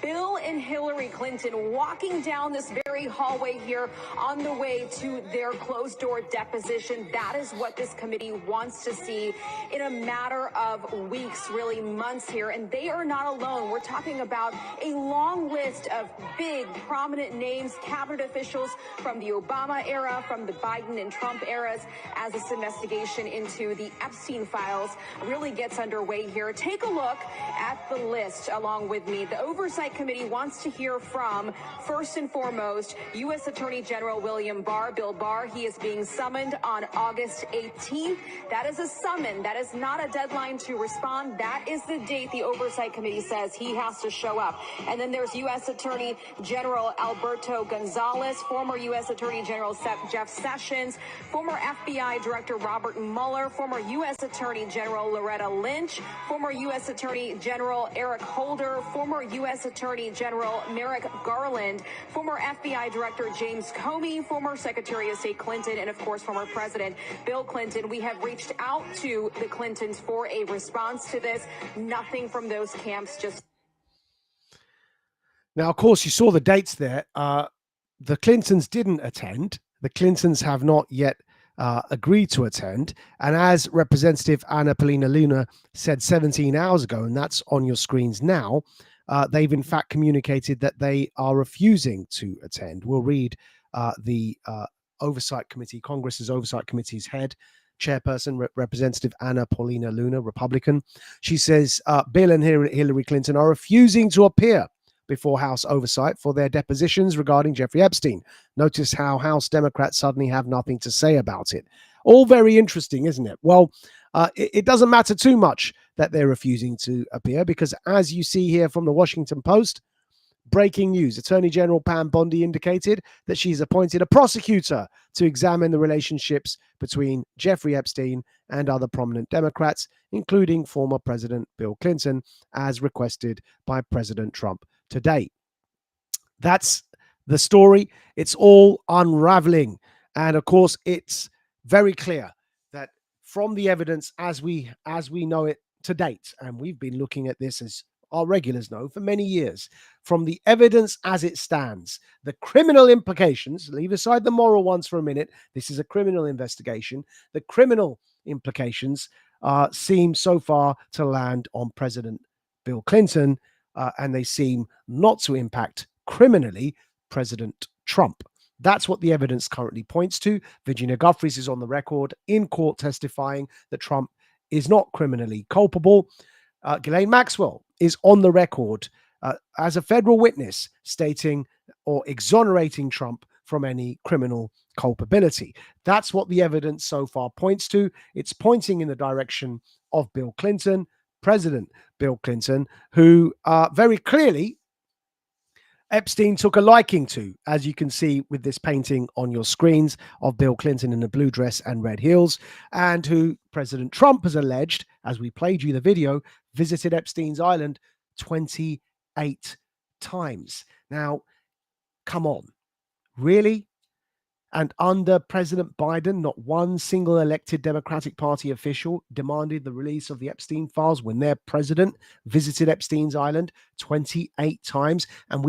Bill and Hillary Clinton walking down this very hallway here on the way to their closed-door deposition. That is what this committee wants to see in a matter of weeks, really months here. And they are not alone. We're talking about a long list of big, prominent names, cabinet officials from the Obama era, from the Biden and Trump eras, as this investigation into the Epstein files really gets underway here. Take take a look at the list along with me. The Oversight Committee wants to hear from, first and foremost, U.S. Attorney General William Barr. Bill Barr, he is being summoned on August 18th. That is a summon. That is not a deadline to respond. That is the date the Oversight Committee says he has to show up. And then there's U.S. Attorney General Alberto Gonzales, former U.S. Attorney General Jeff Sessions, former FBI Director Robert Mueller, former U.S. Attorney General Loretta Lynch, former U.S. Attorney General Eric Holder, former U.S. Attorney General Merrick Garland, former FBI Director James Comey, former Secretary of State Clinton, and of course, former President Bill Clinton. We have reached out to the Clintons for a response to this. Nothing from those camps, just. Now, of course, you saw the dates there. The Clintons didn't attend. The Clintons have not yet agreed to attend. And as Representative Anna Paulina Luna said 17 hours ago, and that's on your screens now, they've in fact communicated that they are refusing to attend. We'll read the Oversight Committee, Congress's Oversight Committee's head, Chairperson, Representative Anna Paulina Luna, Republican. She says Bill and Hillary Clinton are refusing to appear before House Oversight for their depositions regarding Jeffrey Epstein. Notice how House Democrats suddenly have nothing to say about it. All very interesting, isn't it? Well, it doesn't matter too much that they're refusing to appear, because as you see here from the Washington Post, breaking news, Attorney General Pam Bondi indicated that she's appointed a prosecutor to examine the relationships between Jeffrey Epstein and other prominent Democrats, including former President Bill Clinton, as requested by President Trump today. That's the story. It's all unraveling. And of course, it's very clear that from the evidence as we know it to date, and we've been looking at this, as our regulars know, for many years, from the evidence as it stands, the criminal implications, leave aside the moral ones for a minute, this is a criminal investigation, the criminal implications seem so far to land on President Bill Clinton, and they seem not to impact criminally President Trump. That's what the evidence currently points to. Virginia Giuffre is on the record in court testifying that Trump is not criminally culpable. Ghislaine Maxwell is on the record as a federal witness stating or exonerating Trump from any criminal culpability. That's what the evidence so far points to. It's pointing in the direction of Bill Clinton, President Bill Clinton, who very clearly Epstein took a liking to, as you can see with this painting on your screens of Bill Clinton in a blue dress and red heels, and who President Trump has alleged, as we played you the video, visited Epstein's island 28 times. Now, come on, really? And under President Biden, not one single elected Democratic Party official demanded the release of the Epstein files when their president visited Epstein's island 28 times. And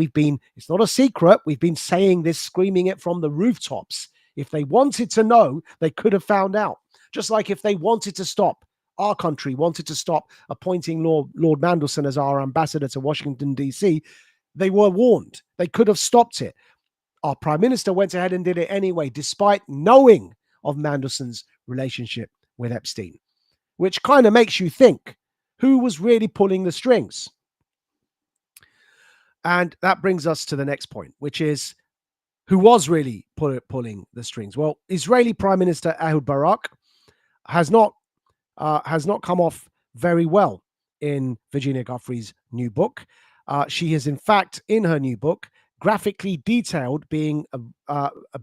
it's not a secret, we've been saying this, screaming it from the rooftops. If they wanted to know, they could have found out. Just like if they wanted to stop, our country wanted to stop appointing Lord Mandelson as our ambassador to Washington, D.C., they were warned. They could have stopped it. Our prime minister went ahead and did it anyway, despite knowing of Mandelson's relationship with Epstein, which kind of makes you think, who was really pulling the strings? And that brings us to the next point, which is, who was really pulling the strings? Well, Israeli Prime Minister Ehud Barak has not come off very well in Virginia Giuffre's new book. She has, in fact, in her new book, graphically detailed being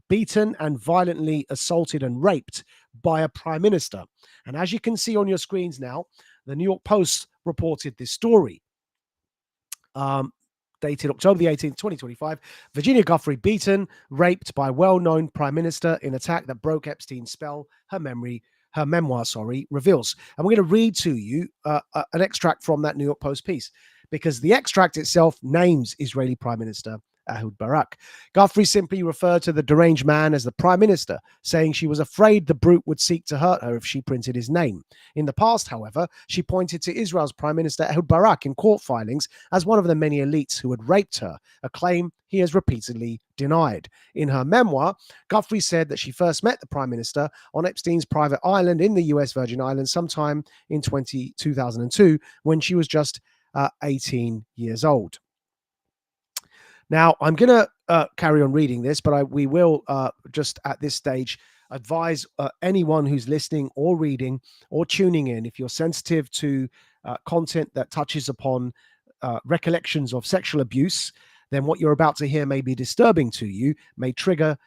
beaten and violently assaulted and raped by a prime minister. And as you can see on your screens now, the New York Post reported this story. Dated October the 18th, 2025, Virginia Giuffre beaten, raped by well-known prime minister in attack that broke Epstein's spell, her memoir reveals. And we're going to read to you an extract from that New York Post piece, because the extract itself names Israeli Prime Minister Ehud Barak. Guthrie simply referred to the deranged man as the Prime Minister, saying she was afraid the brute would seek to hurt her if she printed his name. In the past, however, she pointed to Israel's Prime Minister Ehud Barak in court filings as one of the many elites who had raped her, a claim he has repeatedly denied. In her memoir, Guthrie said that she first met the Prime Minister on Epstein's private island in the US Virgin Islands sometime in 2002 when she was just 18 years old. Now, I'm going to carry on reading this, but we will just at this stage advise anyone who's listening or reading or tuning in, if you're sensitive to content that touches upon recollections of sexual abuse, then what you're about to hear may be disturbing to you, may trigger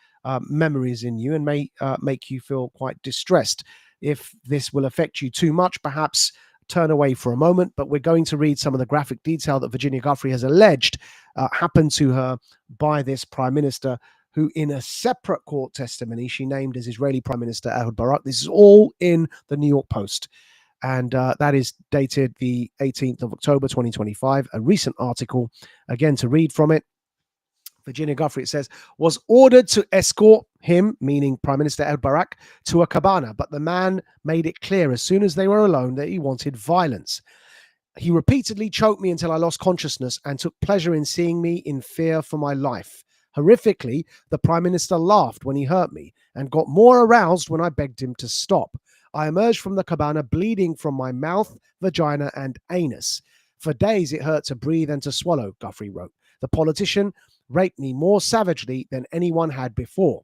memories in you, and may make you feel quite distressed. If this will affect you too much, perhaps turn away for a moment, but we're going to read some of the graphic detail that Virginia Guthrie has alleged happened to her by this Prime Minister, who in a separate court testimony, she named as Israeli Prime Minister Ehud Barak. This is all in the New York Post. And that is dated the 18th of October, 2025, a recent article. Again, to read from it, Virginia Guthrie, it says, was ordered to escort him, meaning Prime Minister Ehud Barak, to a cabana, but the man made it clear as soon as they were alone that he wanted violence. He repeatedly choked me until I lost consciousness and took pleasure in seeing me in fear for my life. Horrifically, the Prime Minister laughed when he hurt me and got more aroused when I begged him to stop. I emerged from the cabana bleeding from my mouth, vagina, and anus. For days, it hurt to breathe and to swallow, Guthrie wrote. The politician raped me more savagely than anyone had before.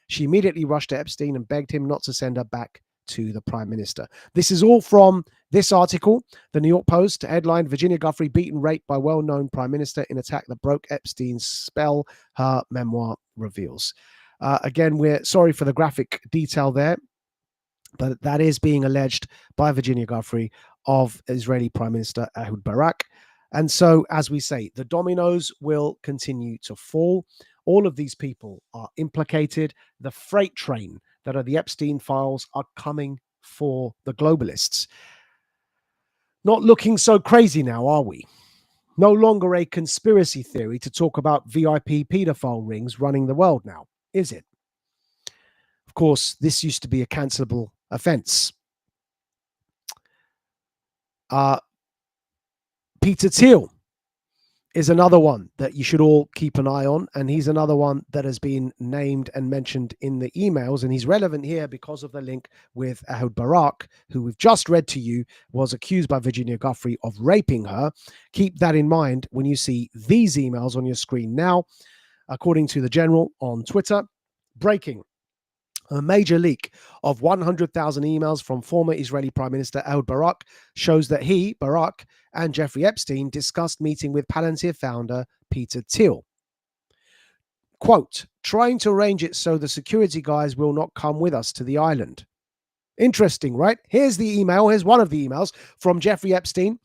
She immediately rushed to Epstein and begged him not to send her back to the Prime Minister. This is all from this article. The New York Post headlined, Virginia Guthrie beaten, raped by well-known Prime Minister in attack that broke Epstein's spell, her memoir reveals. Again, we're sorry for the graphic detail there, but that is being alleged by Virginia Guthrie of Israeli Prime Minister Ehud Barak. And so, as we say, the dominoes will continue to fall. All of these people are implicated. The freight train that are the Epstein files are coming for the globalists. Not looking so crazy now, are we? No longer a conspiracy theory to talk about VIP pedophile rings running the world now, is it? Of course, this used to be a cancelable offense. Peter Thiel is another one that you should all keep an eye on, and he's another one that has been named and mentioned in the emails, and he's relevant here because of the link with Ehud Barak, who we've just read to you was accused by Virginia Guthrie of raping her. Keep that in mind when you see these emails on your screen now. According to the General on Twitter, breaking. A major leak of 100,000 emails from former Israeli Prime Minister Ehud Barak shows that he, Barak, and Jeffrey Epstein discussed meeting with Palantir founder Peter Thiel. Quote, trying to arrange it so the security guys will not come with us to the island. Interesting, right? Here's the email. Here's one of the emails from Jeffrey Epstein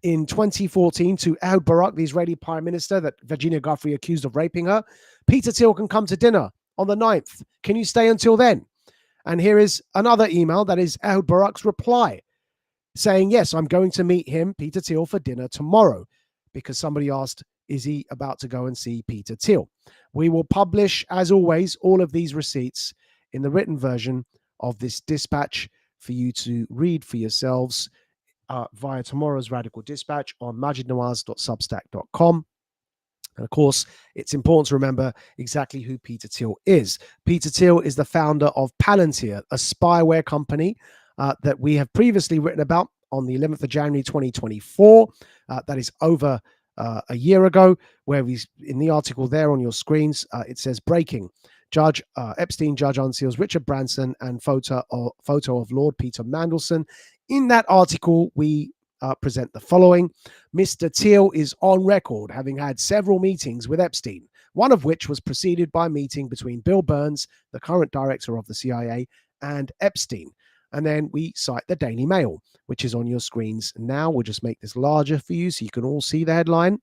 in 2014 to Ehud Barak, the Israeli Prime Minister that Virginia Guthrie accused of raping her. Peter Thiel can come to dinner on the 9th. Can you stay until then? And here is another email that is Ehud Barak's reply saying, yes, I'm going to meet him, Peter Thiel, for dinner tomorrow, because somebody asked, is he about to go and see Peter Thiel? We will publish, as always, all of these receipts in the written version of this dispatch for you to read for yourselves via tomorrow's Radical Dispatch on majidnawaz.substack.com. And of course, it's important to remember exactly who Peter Thiel is. Peter Thiel is the founder of Palantir, a spyware company that we have previously written about on the 11th of January 2024. That is over a year ago, where in the article there on your screens, it says breaking. Epstein judge unseals Richard Branson and photo of Lord Peter Mandelson. In that article, we present the following. Mr. Thiel is on record having had several meetings with Epstein, one of which was preceded by a meeting between Bill Burns, the current director of the CIA, and Epstein. And then we cite the Daily Mail, which is on your screens now. We'll just make this larger for you so you can all see the headline.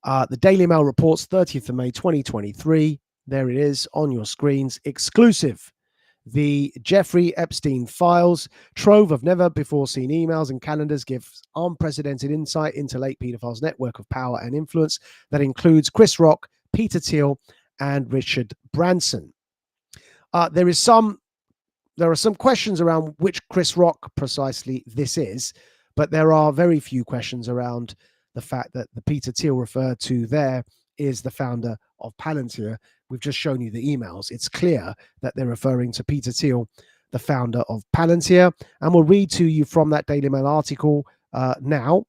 The Daily Mail reports 30th of May 2023. There it is on your screens. Exclusive. The Jeffrey Epstein files trove of never-before-seen emails and calendars give unprecedented insight into late pedophiles' network of power and influence that includes Chris Rock, Peter Thiel, and Richard Branson. There are some questions around which Chris Rock precisely this is, but there are very few questions around the fact that the Peter Thiel referred to there is the founder of Palantir. We've just shown you the emails. It's clear that they're referring to Peter Thiel, the founder of Palantir. And we'll read to you from that Daily Mail article now.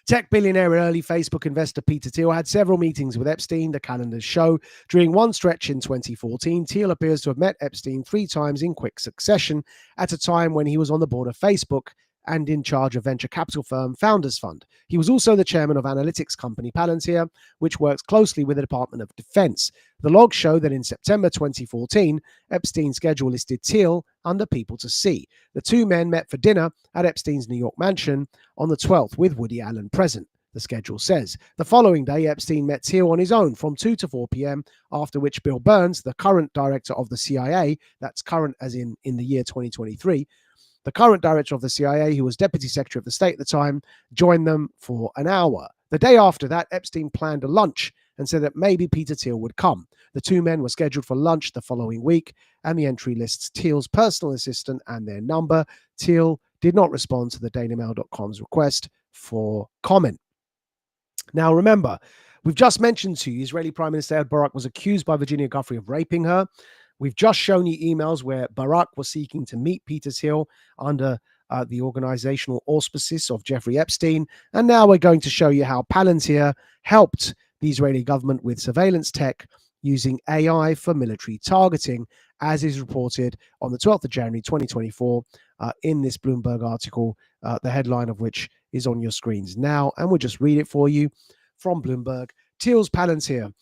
Tech billionaire and early Facebook investor Peter Thiel had several meetings with Epstein, the calendars show. During one stretch in 2014, Thiel appears to have met Epstein 3 times in quick succession at a time when he was on the board of Facebook and in charge of venture capital firm Founders Fund. He was also the chairman of analytics company Palantir, which works closely with the Department of Defense. The logs show that in September 2014, Epstein's schedule listed Thiel under People to See. The two men met for dinner at Epstein's New York mansion on the 12th with Woody Allen present, the schedule says. The following day, Epstein met Thiel on his own from 2 to 4 p.m., after which Bill Burns, the current director of the CIA, that's current as in the year 2023, the current director of the CIA, who was Deputy Secretary of the State at the time, joined them for an hour. The day after that, Epstein planned a lunch and said that maybe Peter Thiel would come. The two men were scheduled for lunch the following week, and the entry lists Thiel's personal assistant and their number. Thiel did not respond to the dailymail.com's request for comment. Now, remember, we've just mentioned to you Israeli Prime Minister Ehud Barak was accused by Virginia Guthrie of raping her. We've just shown you emails where Barak was seeking to meet Peter Thiel under the organizational auspices of Jeffrey Epstein. And now we're going to show you how Palantir helped the Israeli government with surveillance tech using AI for military targeting, as is reported on the 12th of January 2024 in this Bloomberg article, the headline of which is on your screens now. And we'll just read it for you from Bloomberg. Thiel's Palantir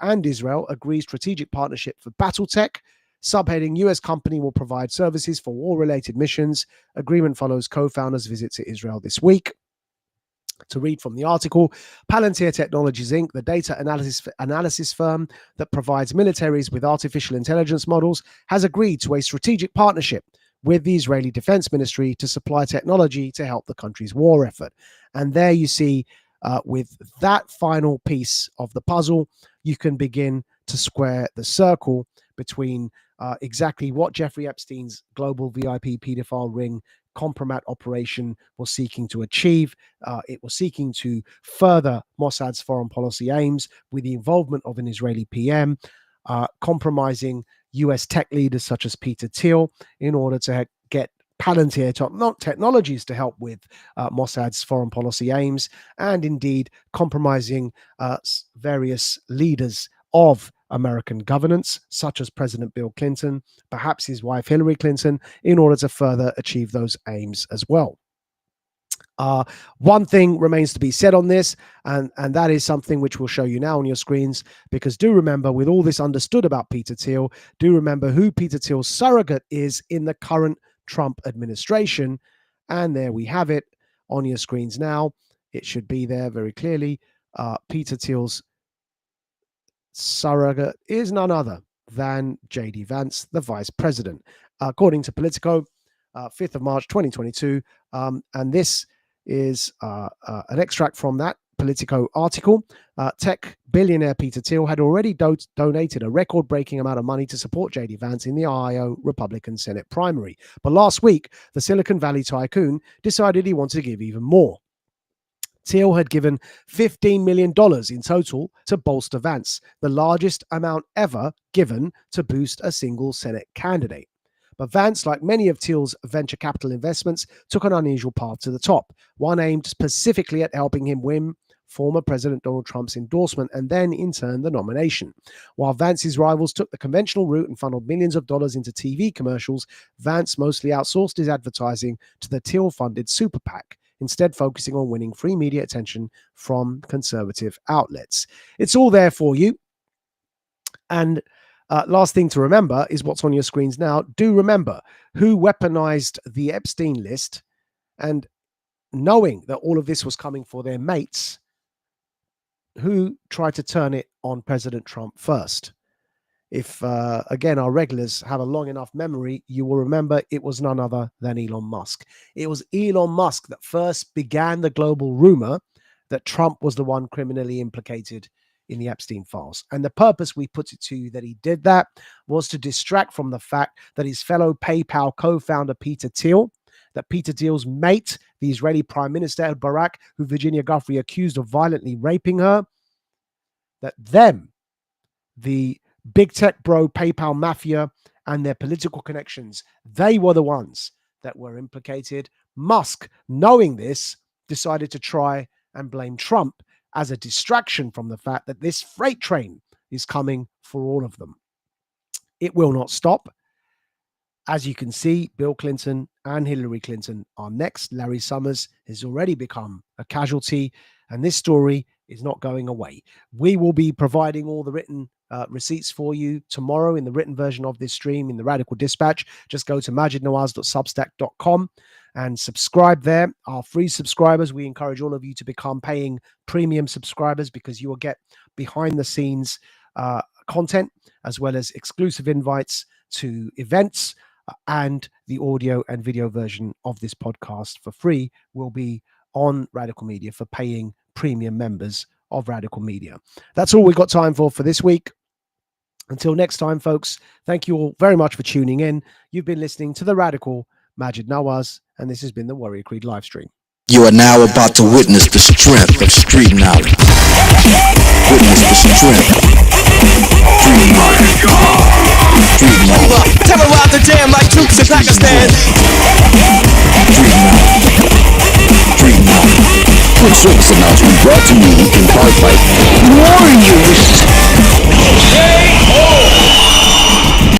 and Israel agree strategic partnership for battle tech. Subheading, U.S. company will provide services for war-related missions. Agreement follows co-founders' visit to Israel this week. To read from the article, Palantir Technologies Inc., the data analysis firm that provides militaries with artificial intelligence models, has agreed to a strategic partnership with the Israeli Defense Ministry to supply technology to help the country's war effort. And there you see, with that final piece of the puzzle, you can begin to square the circle between exactly what Jeffrey Epstein's global VIP pedophile ring compromat operation was seeking to achieve. It was seeking to further Mossad's foreign policy aims with the involvement of an Israeli PM, compromising US tech leaders such as Peter Thiel in order to get Palantir technologies to help with Mossad's foreign policy aims, and indeed compromising various leaders of American governance, such as President Bill Clinton, perhaps his wife Hillary Clinton, in order to further achieve those aims as well. One thing remains to be said on this, and that is something which we'll show you now on your screens, because do remember, with all this understood about Peter Thiel, do remember who Peter Thiel's surrogate is in the current Trump administration. And there we have it on your screens now. It should be there very clearly. Peter Thiel's surrogate is none other than J.D. Vance, the vice president, according to Politico, 5th of March 2022. And this is an extract from that Politico article. Tech billionaire Peter Thiel had already donated a record-breaking amount of money to support J.D. Vance in the Ohio Republican Senate primary. But last week, the Silicon Valley tycoon decided he wanted to give even more. Thiel had given $15 million in total to bolster Vance, the largest amount ever given to boost a single Senate candidate. But Vance, like many of Thiel's venture capital investments, took an unusual path to the top, one aimed specifically at helping him win former President Donald Trump's endorsement and then, in turn, the nomination. While Vance's rivals took the conventional route and funneled millions of dollars into TV commercials, Vance mostly outsourced his advertising to the Thiel-funded Super PAC, instead focusing on winning free media attention from conservative outlets. It's all there for you. And last thing to remember is what's on your screens now. Do remember who weaponized the Epstein list, and knowing that all of this was coming for their mates, who tried to turn it on President Trump first. if again our regulars have a long enough memory, you will remember it was none other than Elon Musk. It was Elon Musk that first began the global rumor that Trump was the one criminally implicated in the Epstein files. And the purpose we put it to that he did that was to distract from the fact that his fellow PayPal co-founder Peter Thiel, that Peter Thiel's mate, the Israeli Prime Minister Barak, who Virginia Giuffre accused of violently raping her, that them, the big tech bro PayPal mafia and their political connections, they were the ones that were implicated. Musk, knowing this, decided to try and blame Trump as a distraction from the fact that this freight train is coming for all of them. It will not stop. As you can see, Bill Clinton and Hillary Clinton are next. Larry Summers has already become a casualty, and this story is not going away. We will be providing all the written receipts for you tomorrow in the written version of this stream in the Radical Dispatch. Just go to majidnawaz.substack.com and subscribe there. Our free subscribers, we encourage all of you to become paying premium subscribers because you will get behind the scenes content as well as exclusive invites to events, and the audio and video version of this podcast for free will be on Radical Media for paying premium members of Radical Media. That's all we've got time for this week. Until next time, folks, thank you all very much for tuning in. You've been listening to the Radical Majid Nawaz, and this has been the Warrior Creed live stream. You are now about to witness the strength of street knowledge. Witness the strength. Street knowledge. Street knowledge. Terrorize the jam like troops in Pakistan. Street knowledge. Street knowledge. Quick service announcement brought to you in part by Warriors.